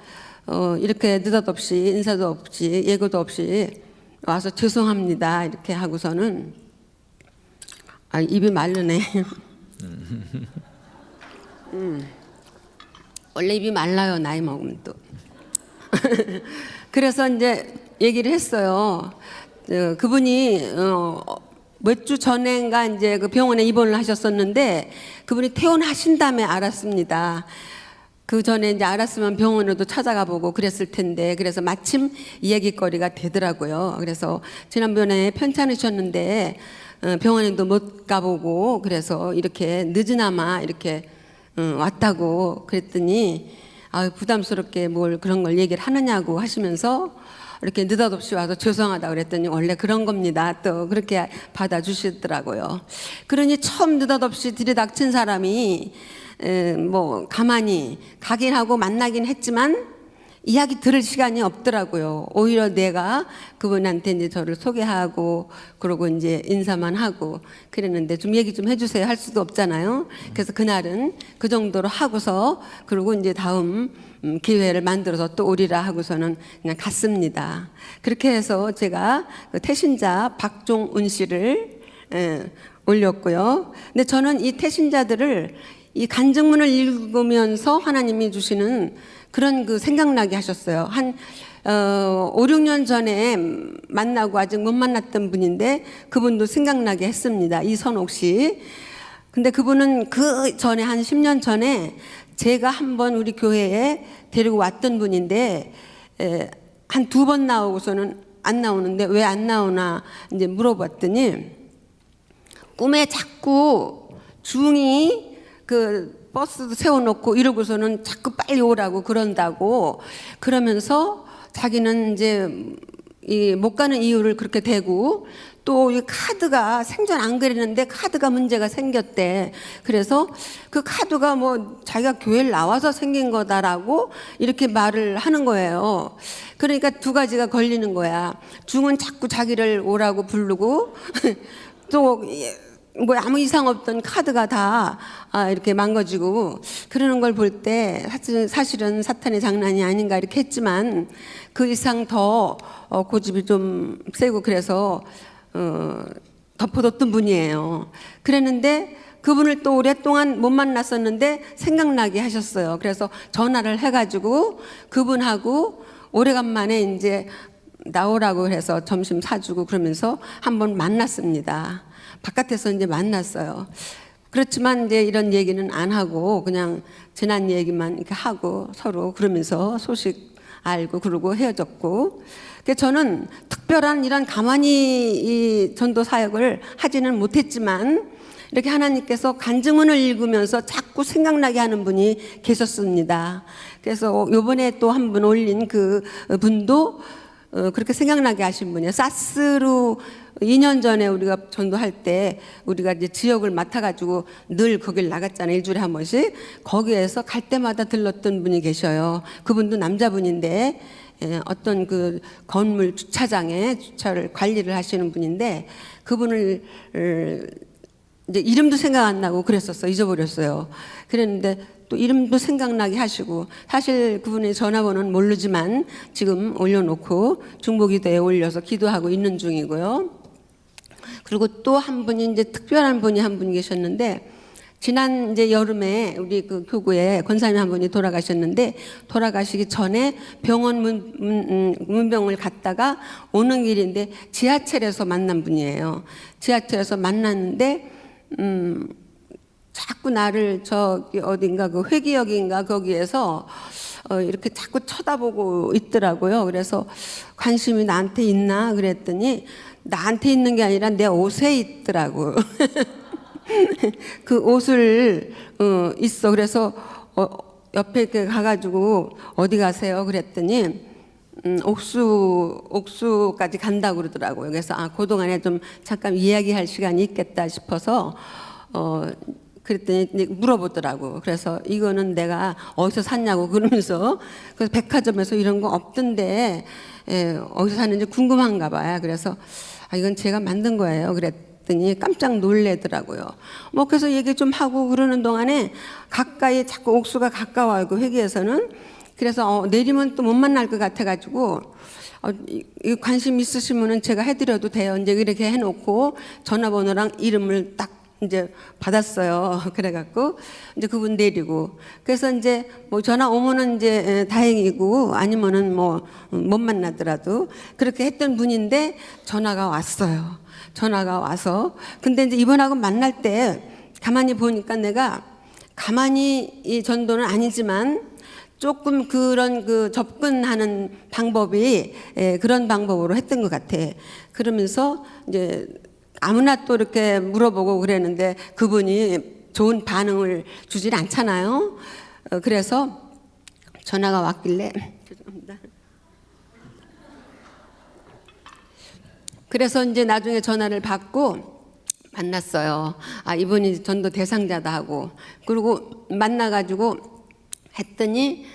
이렇게 느닷없이 인사도 없이 예고도 없이 와서 죄송합니다 이렇게 하고서는 입이 마르네. 원래 입이 말라요 나이 먹으면 또. 그래서 이제 얘기를 했어요. 그분이 몇 주 전인가 이제 그 병원에 입원을 하셨었는데 그분이 퇴원하신 다음에 알았습니다. 그 전에 이제 알았으면 병원에도 찾아가 보고 그랬을 텐데 그래서 마침 이야기거리가 되더라고요. 그래서 지난번에 편찮으셨는데 병원에도 못 가보고 그래서 이렇게 늦으나마 이렇게 왔다고 그랬더니 부담스럽게 뭘 그런 걸 얘기를 하느냐고 하시면서 이렇게 느닷없이 와서 죄송하다 그랬더니 원래 그런 겁니다. 또 그렇게 받아주시더라고요. 그러니 처음 느닷없이 들이닥친 사람이 뭐 가만히 가긴 하고 만나긴 했지만 이야기 들을 시간이 없더라고요. 오히려 내가 그분한테 이제 저를 소개하고 그러고 이제 인사만 하고 그랬는데 좀 얘기 좀 해주세요 할 수도 없잖아요. 그래서 그날은 그 정도로 하고서 그리고 이제 다음 기회를 만들어서 또 오리라 하고서는 그냥 갔습니다. 그렇게 해서 제가 그 태신자 박종은 씨를 올렸고요. 근데 저는 이 태신자들을 이 간증문을 읽으면서 하나님이 주시는 그런 그 생각나게 하셨어요. 한 5, 6년 전에 만나고 아직 못 만났던 분인데 그분도 생각나게 했습니다. 이선옥 씨. 근데 그분은 그 전에 한 10년 전에 제가 한번 우리 교회에 데리고 왔던 분인데 한 2번 나오고서는 안 나오는데 왜 안 나오나 이제 물어봤더니 꿈에 자꾸 중이 그 버스도 세워놓고 이러고서는 자꾸 빨리 오라고 그런다고 그러면서 자기는 이제 이 못 가는 이유를 그렇게 대고 또 이 카드가 생전 안 그랬는데 카드가 문제가 생겼대. 그래서 그 카드가 뭐 자기가 교회를 나와서 생긴 거다라고 이렇게 말을 하는 거예요. 그러니까 두 가지가 걸리는 거야. 중은 자꾸 자기를 오라고 부르고 또 뭐 아무 이상 없던 카드가 다 이렇게 망가지고 그러는 걸 볼 때 사실은 사탄의 장난이 아닌가 이렇게 했지만 그 이상 더 고집이 좀 세고 그래서 덮어뒀던 분이에요. 그랬는데 그분을 또 오랫동안 못 만났었는데 생각나게 하셨어요. 그래서 전화를 해가지고 그분하고 오래간만에 이제 나오라고 해서 점심 사주고 그러면서 한번 만났습니다. 바깥에서 이제 만났어요. 그렇지만 이제 이런 얘기는 안 하고 그냥 지난 얘기만 이렇게 하고 서로 그러면서 소식 알고 그러고 헤어졌고. 저는 특별한 이런 가만히 이 전도 사역을 하지는 못했지만 이렇게 하나님께서 간증문을 읽으면서 자꾸 생각나게 하는 분이 계셨습니다. 그래서 요번에 또 한 분 올린 그 분도 그렇게 생각나게 하신 분이에요. 사스로 2년 전에 우리가 전도할 때 우리가 이제 지역을 맡아가지고 늘 거길 나갔잖아요. 일주일에 한 번씩. 거기에서 갈 때마다 들렀던 분이 계셔요. 그분도 남자분인데 어떤 그 건물 주차장에 주차를 관리를 하시는 분인데 그분을 이제 이름도 생각 안 나고 그랬었어요. 잊어버렸어요. 그랬는데 또 이름도 생각나게 하시고 사실 그분의 전화번호는 모르지만 지금 올려놓고 중보기도에 올려서 기도하고 있는 중이고요. 그리고 또 한 분이 이제 특별한 분이 한 분 계셨는데 지난 이제 여름에 우리 그 교구에 권사님 한 분이 돌아가셨는데 돌아가시기 전에 병원 문병을 갔다가 오는 길인데 지하철에서 만난 분이에요. 지하철에서 만났는데 자꾸 나를 저기 어딘가 그 회기역인가 거기에서 이렇게 자꾸 쳐다보고 있더라고요. 그래서 관심이 나한테 있나 그랬더니 나한테 있는 게 아니라 내 옷에 있더라고. 그 옷을 있어. 그래서 옆에 이렇게 가가지고 어디 가세요? 그랬더니 옥수까지 간다고 그러더라고요. 그래서 그동안에 좀 잠깐 이야기할 시간이 있겠다 싶어서 그랬더니 이제 물어보더라고. 그래서 이거는 내가 어디서 샀냐고 그러면서 그래서 백화점에서 이런 거 없던데 어디서 샀는지 궁금한가 봐요. 그래서 이건 제가 만든 거예요. 그랬더니 깜짝 놀래더라고요. 뭐 그래서 얘기 좀 하고 그러는 동안에 가까이 자꾸 옥수가 가까워요. 그 회계에서는. 그래서 내리면 또 못 만날 것 같아가지고 이 관심 있으시면은 제가 해드려도 돼요. 이제 이렇게 해놓고 전화번호랑 이름을 딱 이제 받았어요. 그래갖고 이제 그분 내리고 그래서 이제 뭐 전화 오면은 이제 다행이고 아니면은 뭐 못 만나더라도 그렇게 했던 분인데 전화가 왔어요. 전화가 와서 근데 이제 이번하고 만날 때 가만히 보니까 내가 가만히 이 전도는 아니지만 조금 그런 그 접근하는 방법이 그런 방법으로 했던 것 같아. 그러면서 이제 아무나 또 이렇게 물어보고 그랬는데 그분이 좋은 반응을 주질 않잖아요. 그래서 전화가 왔길래 죄송합니다. 그래서 이제 나중에 전화를 받고 만났어요. 이분이 전도 대상자다 하고 그리고 만나가지고 했더니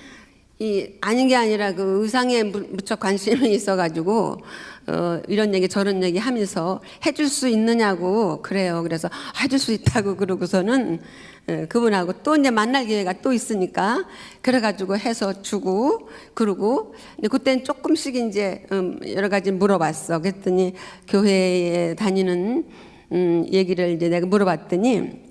아닌 게 아니라 그 의상에 무척 관심이 있어가지고 이런 얘기 저런 얘기 하면서 해줄 수 있느냐고 그래요. 그래서 해줄 수 있다고 그러고서는 그분하고 또 이제 만날 기회가 또 있으니까 그래가지고 해서 주고 그러고 그때는 조금씩 이제 여러 가지 물어봤어. 그랬더니 교회에 다니는 얘기를 이제 내가 물어봤더니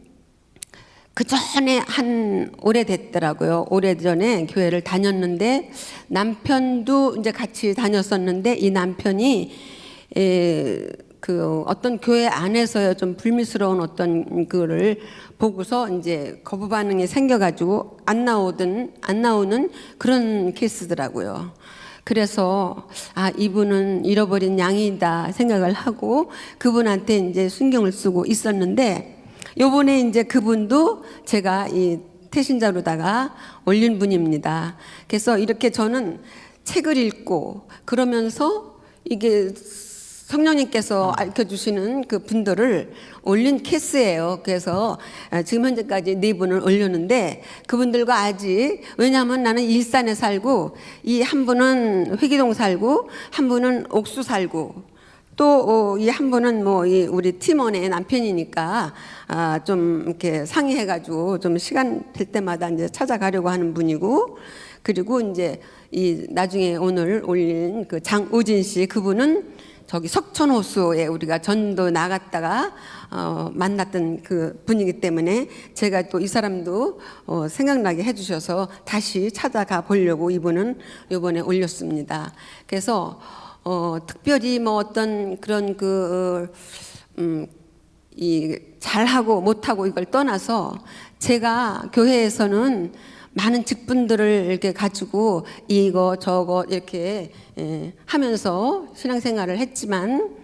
그 전에 한 오래됐더라고요. 오래전에 교회를 다녔는데 남편도 이제 같이 다녔었는데 이 남편이 그 어떤 교회 안에서요 좀 불미스러운 어떤 그거를 보고서 이제 거부 반응이 생겨가지고 안 나오는 그런 케이스더라고요. 그래서 이분은 잃어버린 양이다 생각을 하고 그분한테 이제 신경을 쓰고 있었는데. 요번에 이제 그분도 제가 이 태신자로다가 올린 분입니다. 그래서 이렇게 저는 책을 읽고 그러면서 이게 성령님께서 알려주시는 그 분들을 올린 케이스예요. 그래서 지금 현재까지 4분을 올렸는데 그분들과 아직 왜냐하면 나는 일산에 살고 이 한 분은 회기동 살고 한 분은 옥수 살고 또 이 한 분은 뭐 우리 팀원의 남편이니까 좀 이렇게 상의해가지고 좀 시간 될 때마다 이제 찾아가려고 하는 분이고 그리고 이제 이 나중에 오늘 올린 그 장우진 씨 그분은 저기 석촌호수에 우리가 전도 나갔다가 만났던 그 분이기 때문에 제가 또 이 사람도 생각나게 해주셔서 다시 찾아가 보려고 이분은 이번에 올렸습니다. 그래서 특별히 뭐 어떤 그런 이 잘하고 못하고 이걸 떠나서 제가 교회에서는 많은 직분들을 이렇게 가지고 이거 저거 이렇게 하면서 신앙생활을 했지만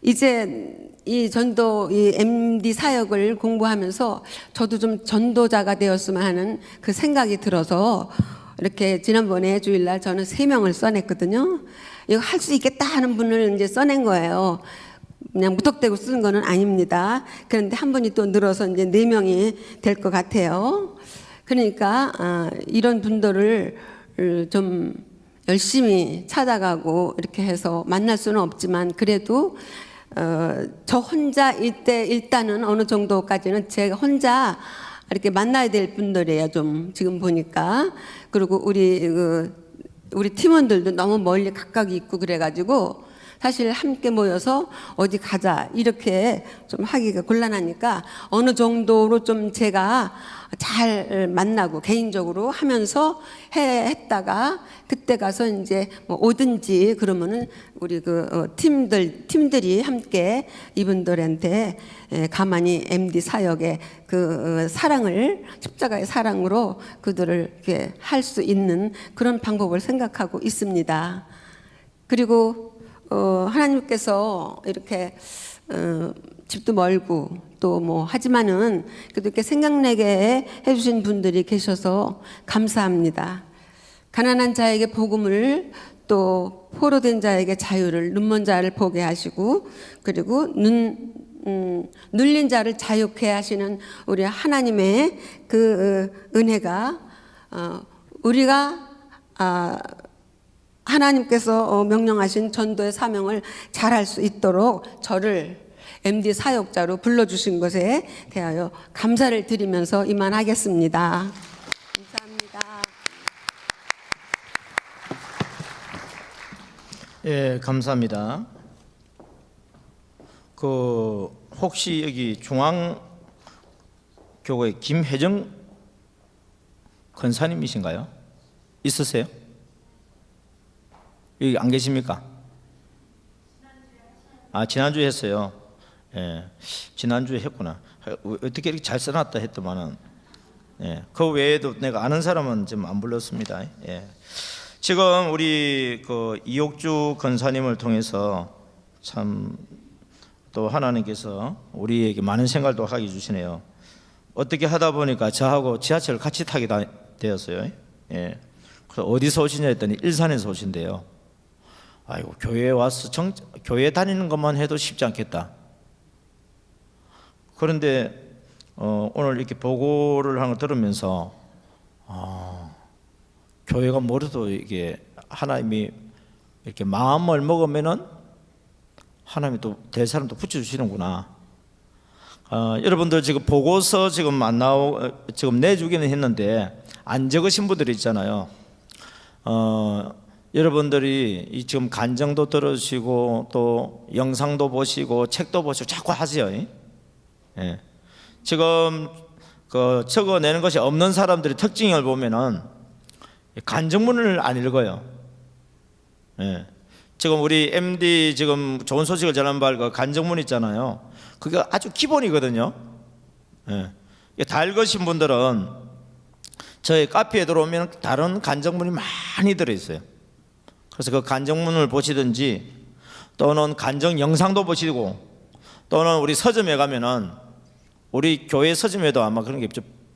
이제 이 전도 이 MD 사역을 공부하면서 저도 좀 전도자가 되었으면 하는 그 생각이 들어서 이렇게 지난번에 주일날 저는 3명을 써냈거든요. 이거 할 수 있겠다 하는 분을 이제 써낸 거예요. 그냥 무턱대고 쓰는 거는 아닙니다. 그런데 한 분이 또 늘어서 이제 4명이 될 것 같아요. 그러니까 이런 분들을 좀 열심히 찾아가고 이렇게 해서 만날 수는 없지만 그래도 저 혼자 이때 일단은 어느 정도까지는 제가 혼자 이렇게 만나야 될 분들이에요. 좀 지금 보니까 그리고 우리 팀원들도 너무 멀리 각각 있고 그래가지고 사실 함께 모여서 어디 가자 이렇게 좀 하기가 곤란하니까 어느 정도로 좀 제가 잘 만나고 개인적으로 하면서 했다가 그때 가서 이제 뭐 오든지 그러면은 우리 팀들이 함께 이분들한테 가만히 MD 사역의 그 사랑을 십자가의 사랑으로 그들을 이렇게 할 수 있는 그런 방법을 생각하고 있습니다. 그리고 하나님께서 이렇게 집도 멀고 또 뭐 하지만은 그래도 이렇게 생각나게 해주신 분들이 계셔서 감사합니다. 가난한 자에게 복음을 또 포로된 자에게 자유를, 눈먼 자를 보게 하시고, 그리고 눌린 자를 자유케 하시는 우리 하나님의 그 은혜가 우리가 하나님께서 명령하신 전도의 사명을 잘할 수 있도록 저를 MD 사역자로 불러주신 것에 대하여 감사를 드리면서 이만하겠습니다. 감사합니다. 예, 감사합니다. 그 혹시 여기 중앙교회 김혜정 권사님이신가요? 있으세요? 여기 안 계십니까? 지난주에 했어요. 예, 지난주에 했구나. 어떻게 이렇게 잘 써놨다 했더만은, 예, 그 외에도 내가 아는 사람은 좀 안 불렀습니다. 예. 지금 우리 그 이옥주 권사님을 통해서 참 또 하나님께서 우리에게 많은 생각도 하게 주시네요. 어떻게 하다 보니까 저하고 지하철을 같이 타게 되었어요. 예. 그래서 어디서 오시냐 했더니 일산에서 오신대요. 아이고, 교회에 와서 교회 다니는 것만 해도 쉽지 않겠다. 그런데 오늘 이렇게 보고를 하는 거 들으면서 교회가 뭐래도 이게 하나님이 이렇게 마음을 먹으면은 하나님이 또 될 사람도 붙여주시는구나. 여러분들 지금 보고서 지금 안 지금 내주기는 했는데 안 적으신 분들이 있잖아요. 여러분들이 지금 간증도 들으시고 또 영상도 보시고 책도 보시고 자꾸 하세요. 예. 지금 그 적어내는 것이 없는 사람들의 특징을 보면은 간증문을 안 읽어요. 예. 지금 우리 MD 지금 좋은 소식을 전한 바 그 간증문 있잖아요. 그게 아주 기본이거든요. 예. 다 읽으신 분들은 저희 카페에 들어오면 다른 간증문이 많이 들어있어요. 그래서 그 간증문을 보시든지 또는 간증 영상도 보시고 또는 우리 서점에 가면은 우리 교회 서점에도 아마 그런 게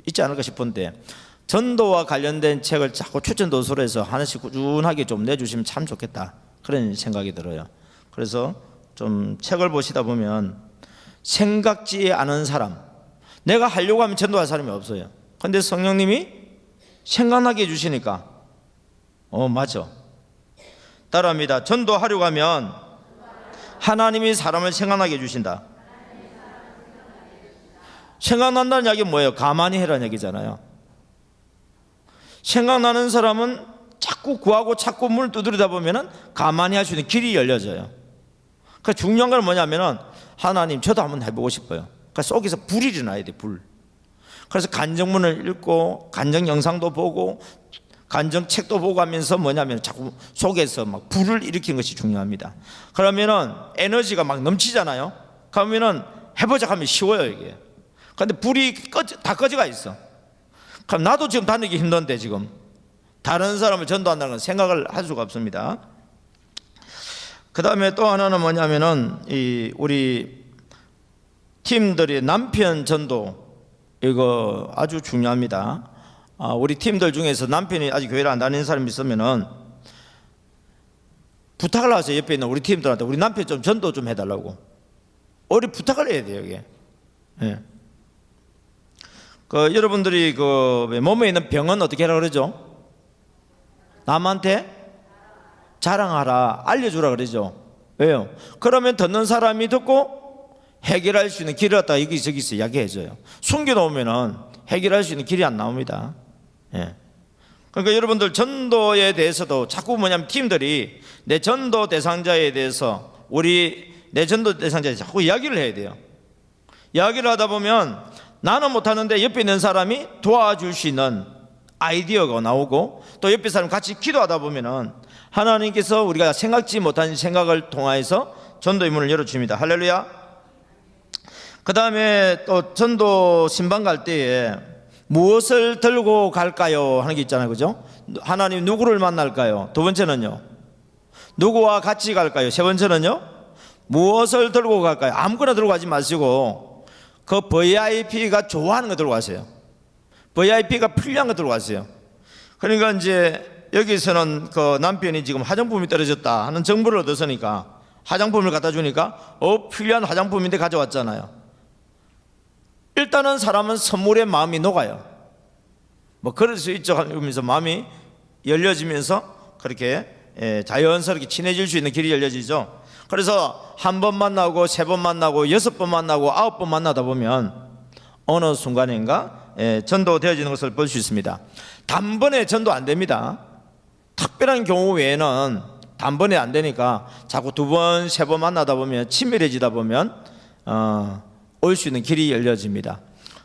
있지 않을까 싶은데 전도와 관련된 책을 자꾸 추천 도서로 해서 하나씩 꾸준하게 좀 내주시면 참 좋겠다, 그런 생각이 들어요. 그래서 좀 책을 보시다 보면 생각지 않은 사람, 내가 하려고 하면 전도할 사람이 없어요. 근데 성령님이 생각나게 해주시니까 맞아, 따라합니다. 전도하려고 하면 하나님이 사람을 생각나게 해주신다. 생각난다는 이야기는 뭐예요? 가만히 해라는 얘기잖아요. 생각나는 사람은 자꾸 구하고 자꾸 문을 두드리다 보면은 가만히 할 수 있는 길이 열려져요. 그 중요한 건 뭐냐면은 하나님 저도 한번 해보고 싶어요. 그 속에서 불이 일어나야 돼, 불. 그래서 간증문을 읽고 간증 영상도 보고 간증 책도 보고 하면서 뭐냐면 자꾸 속에서 막 불을 일으키는 것이 중요합니다. 그러면은 에너지가 막 넘치잖아요. 그러면은 해보자 하면 쉬워요, 이게. 근데 불이 다 꺼져가 있어. 그럼 나도 지금 다니기 힘든데 지금 다른 사람을 전도한다는 건 생각을 할 수가 없습니다. 그 다음에 또 하나는 뭐냐면은 우리 팀들이 남편 전도, 이거 아주 중요합니다. 우리 팀들 중에서 남편이 아직 교회를 안 다니는 사람이 있으면은 부탁을 하세요. 옆에 있는 우리 팀들한테 우리 남편 좀 전도 좀 해달라고. 우리 부탁을 해야 돼요, 이게. 예. 여러분들이 몸에 있는 병은 어떻게 하라 그러죠? 남한테 자랑하라, 알려주라 그러죠. 왜요? 그러면 듣는 사람이 듣고 해결할 수 있는 길을 갖다가 여기저기서 이야기해줘요. 숨겨놓으면은 해결할 수 있는 길이 안 나옵니다. 예. 그러니까 여러분들 전도에 대해서도 자꾸 뭐냐면 팀들이 내 전도 대상자에 대해서 내 전도 대상자에 자꾸 이야기를 해야 돼요. 이야기를 하다 보면 나는 못하는데 옆에 있는 사람이 도와줄 수 있는 아이디어가 나오고 또 옆에 사람 같이 기도하다 보면은 하나님께서 우리가 생각지 못한 생각을 통하여서 전도의 문을 열어줍니다. 할렐루야. 그 다음에 또 전도 신방 갈 때에 무엇을 들고 갈까요 하는 게 있잖아요, 그죠? 하나님 누구를 만날까요? 두 번째는요, 누구와 같이 갈까요? 세 번째는요, 무엇을 들고 갈까요? 아무거나 들고 가지 마시고 그 VIP가 좋아하는 거 들고 가세요. VIP가 필요한 거 들고 가세요. 그러니까 이제 여기서는 그 남편이 지금 화장품이 떨어졌다 하는 정보를 얻었으니까 화장품을 갖다 주니까 필요한 화장품인데 가져왔잖아요. 일단은 사람은 선물에 마음이 녹아요. 뭐 그럴 수 있죠 하면서 마음이 열려지면서 그렇게 자연스럽게 친해질 수 있는 길이 열려지죠. 그래서 한 번 만나고 세 번 만나고 6번 만나고 9번 만나다 보면 어느 순간인가 전도되어지는 것을 볼 수 있습니다. 단번에 전도 안 됩니다. 특별한 경우 외에는 단번에 안 되니까 자꾸 2번, 3번 만나다 보면 친밀해지다 보면 올 수 있는 길이 열려집니다.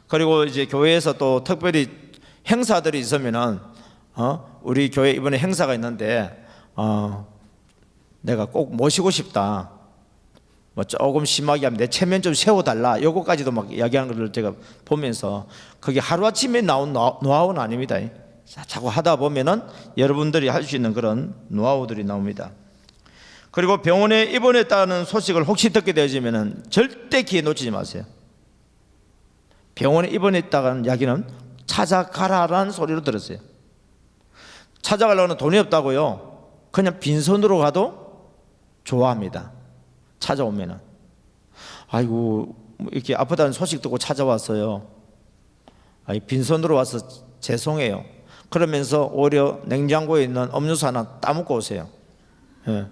그리고 이제 교회에서 또 특별히 행사들이 있으면은 우리 교회 이번에 행사가 있는데 내가 꼭 모시고 싶다. 뭐 조금 심하게 하면 내 체면 좀 세워달라. 요거까지도 막 이야기하는 것을 제가 보면서 그게 하루아침에 나온 노하우는 아닙니다. 자꾸 하다 보면은 여러분들이 할 수 있는 그런 노하우들이 나옵니다. 그리고 병원에 입원했다는 소식을 혹시 듣게 되어지면은 절대 기회 놓치지 마세요. 병원에 입원했다는 이야기는 찾아가라라는 소리로 들었어요. 찾아가려면 돈이 없다고요. 그냥 빈손으로 가도 좋아합니다. 찾아오면은 아이고 이렇게 아프다는 소식 듣고 찾아왔어요. 빈손으로 와서 죄송해요. 그러면서 오히려 냉장고에 있는 음료수 하나 따먹고 오세요. 예.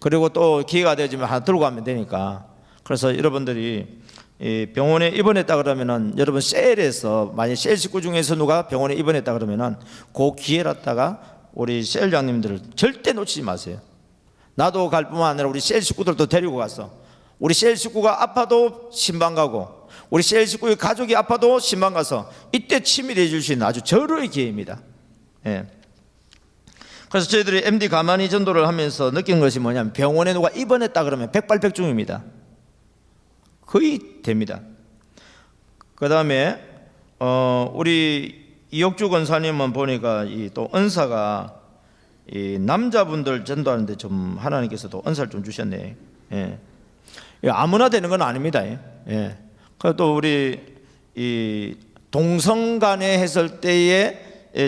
그리고 또 기회가 되어지면 하나 들고 가면 되니까. 그래서 여러분들이 병원에 입원했다 그러면은 여러분 셀에서 만약 셀 식구 중에서 누가 병원에 입원했다 그러면은 그 기회를 우리 셀장님들을 절대 놓치지 마세요. 나도 갈 뿐만 아니라 우리 셀 식구들도 데리고 가서 우리 셀 식구가 아파도 신방 가고 우리 셀 식구의 가족이 아파도 신방 가서 이때 치밀해질 수 있는 아주 절호의 기회입니다. 예. 그래서 저희들이 MD 가만히 전도를 하면서 느낀 것이 뭐냐면 병원에 누가 입원했다 그러면 백발백중입니다. 거의 됩니다. 그 다음에 우리 이옥주 권사님은 보니까 또 은사가 이 남자분들 전도하는데 좀 하나님께서도 은사를 좀 주셨네. 예. 아무나 되는 건 아닙니다. 예. 또 우리 이 동성간에 했을 때의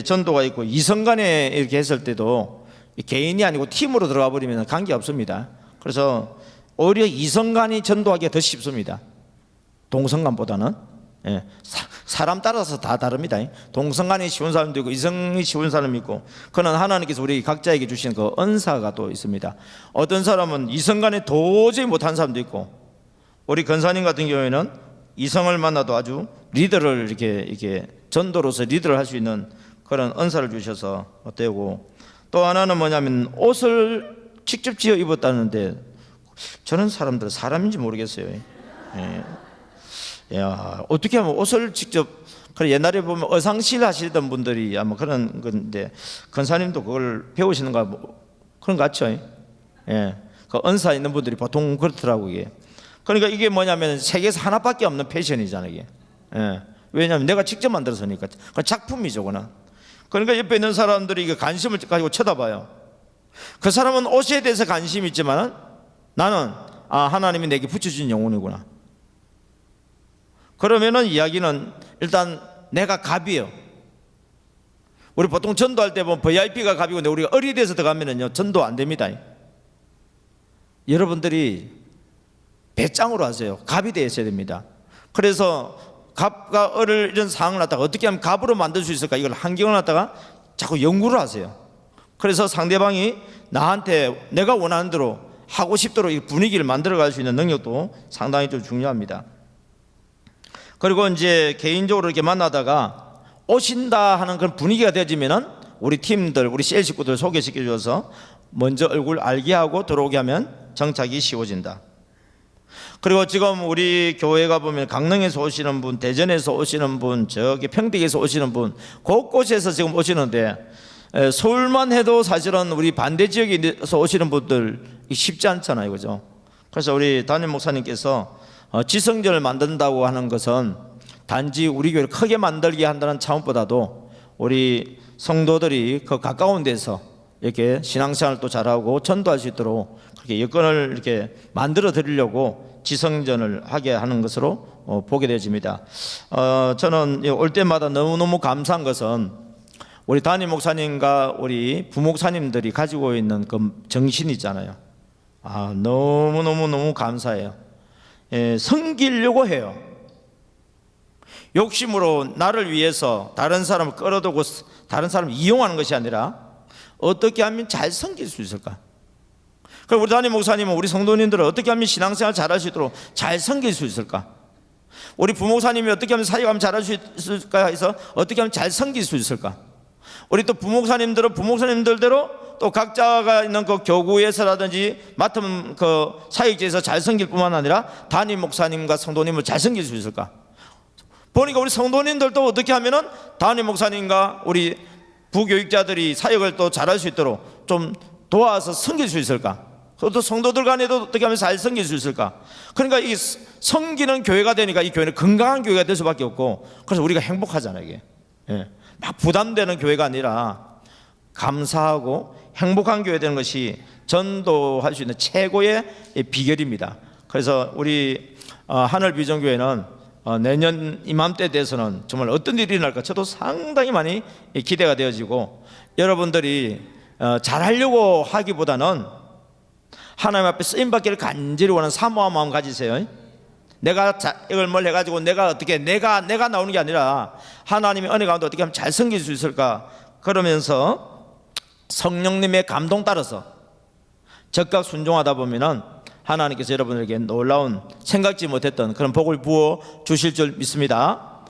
전도가 있고 이성간에 이렇게 했을 때도 개인이 아니고 팀으로 들어가 버리면 관계 없습니다. 그래서 오히려 이성간이 전도하기가 더 쉽습니다. 동성간보다는. 예. 사람 따라서 다 다릅니다. 동성간이 쉬운 사람도 있고 이성이 쉬운 사람이 있고 그는 하나님께서 우리 각자에게 주신 그 은사가 또 있습니다. 어떤 사람은 이성간에 도저히 못한 사람도 있고 우리 권사님 같은 경우에는 이성을 만나도 아주 리더를 이렇게 전도로서 리더를 할 수 있는 그런 은사를 주셔서 되고 또 하나는 뭐냐면 옷을 직접 지어 입었다는데 저는 사람들 사람인지 모르겠어요. 예. 야, 어떻게 하면 옷을 직접 그래 옛날에 보면 의상실 하시던 분들이 아마 그런 건데 권사님도 그걸 배우시는가 뭐 그런 것 같죠. 예. 그 은사 있는 분들이 보통 그렇더라고요. 이게. 그러니까 이게 뭐냐면 세계에서 하나밖에 없는 패션이잖아요. 이게. 예. 왜냐하면 내가 직접 만들어서니까. 그 작품이죠, 그는. 그러니까 옆에 있는 사람들이 이게 관심을 가지고 쳐다봐요. 그 사람은 옷에 대해서 관심이 있지만 나는 하나님이 내게 붙여준 영혼이구나. 그러면은 이야기는 일단 내가 갑이에요. 우리 보통 전도할 때 보면 VIP가 갑이고 근데 우리가 어리대에서 들어가면은요 전도 안 됩니다. 여러분들이 배짱으로 하세요. 갑이 되어야 됩니다. 그래서 갑과 을을 이런 상황을 갖다가 어떻게 하면 갑으로 만들 수 있을까 이걸 환경을 갖다가 자꾸 연구를 하세요. 그래서 상대방이 나한테 내가 원하는 대로 하고 싶도록 이 분위기를 만들어갈 수 있는 능력도 상당히 좀 중요합니다. 그리고 이제 개인적으로 이렇게 만나다가 오신다 하는 그런 분위기가 되어지면은 우리 팀들, 우리 셀 식구들 소개시켜 줘서 먼저 얼굴 알게 하고 들어오게 하면 정착이 쉬워진다. 그리고 지금 우리 교회가 보면 강릉에서 오시는 분, 대전에서 오시는 분, 저기 평택에서 오시는 분, 곳곳에서 지금 오시는데 서울만 해도 사실은 우리 반대 지역에서 오시는 분들 쉽지 않잖아요, 그죠? 그래서 우리 담임 목사님께서 지성전을 만든다고 하는 것은 단지 우리 교회를 크게 만들게 한다는 차원보다도 우리 성도들이 그 가까운 데서 이렇게 신앙생활도 잘하고 전도할 수 있도록 그렇게 여건을 이렇게 만들어 드리려고 지성전을 하게 하는 것으로 보게 되어집니다. 저는 올 때마다 너무너무 감사한 것은 우리 담임 목사님과 우리 부목사님들이 가지고 있는 그 정신이 있잖아요. 너무 감사해요. 섬기려고 해요. 욕심으로 나를 위해서 다른 사람을 끌어들고 다른 사람을 이용하는 것이 아니라 어떻게 하면 잘 섬길 수 있을까? 그럼 우리 담임 목사님은 우리 성도님들을 어떻게 하면 신앙생활 잘할 수 있도록 잘 섬길 수 있을까? 우리 부목사님이 어떻게 하면 사역하면 잘할 수 있을까 해서 어떻게 하면 잘 섬길 수 있을까? 우리 또 부목사님들은 부목사님들대로 또 각자가 있는 그 교구에서라든지 맡은 그 사역지에서 잘 섬길 뿐만 아니라 담임 목사님과 성도님을 잘 섬길 수 있을까? 보니까 우리 성도님들도 어떻게 하면은 담임 목사님과 우리 부교육자들이 사역을 또 잘할 수 있도록 좀 도와서 섬길 수 있을까? 또 성도들 간에도 어떻게 하면 잘 섬길 수 있을까? 그러니까 이 섬기는 교회가 되니까 이 교회는 건강한 교회가 될 수밖에 없고, 그래서 우리가 행복하잖아요. 이게 막 부담되는 교회가 아니라 감사하고 행복한 교회 되는 것이 전도할 수 있는 최고의 비결입니다. 그래서 우리 하늘비전교회는 내년 이맘때 돼서는 정말 어떤 일이 날까 저도 상당히 많이 기대가 되어지고, 여러분들이 잘하려고 하기보다는 하나님 앞에 쓰임받기를 간절히 원하는 사모한 마음 가지세요. 내가 이걸 뭘 해가지고 내가 어떻게 내가 나오는 게 아니라 하나님의 은혜 가운데 어떻게 하면 잘 섬길 수 있을까? 그러면서 성령님의 감동 따라서 적극 순종하다 보면은 하나님께서 여러분에게 놀라운 생각지 못했던 그런 복을 부어 주실 줄 믿습니다.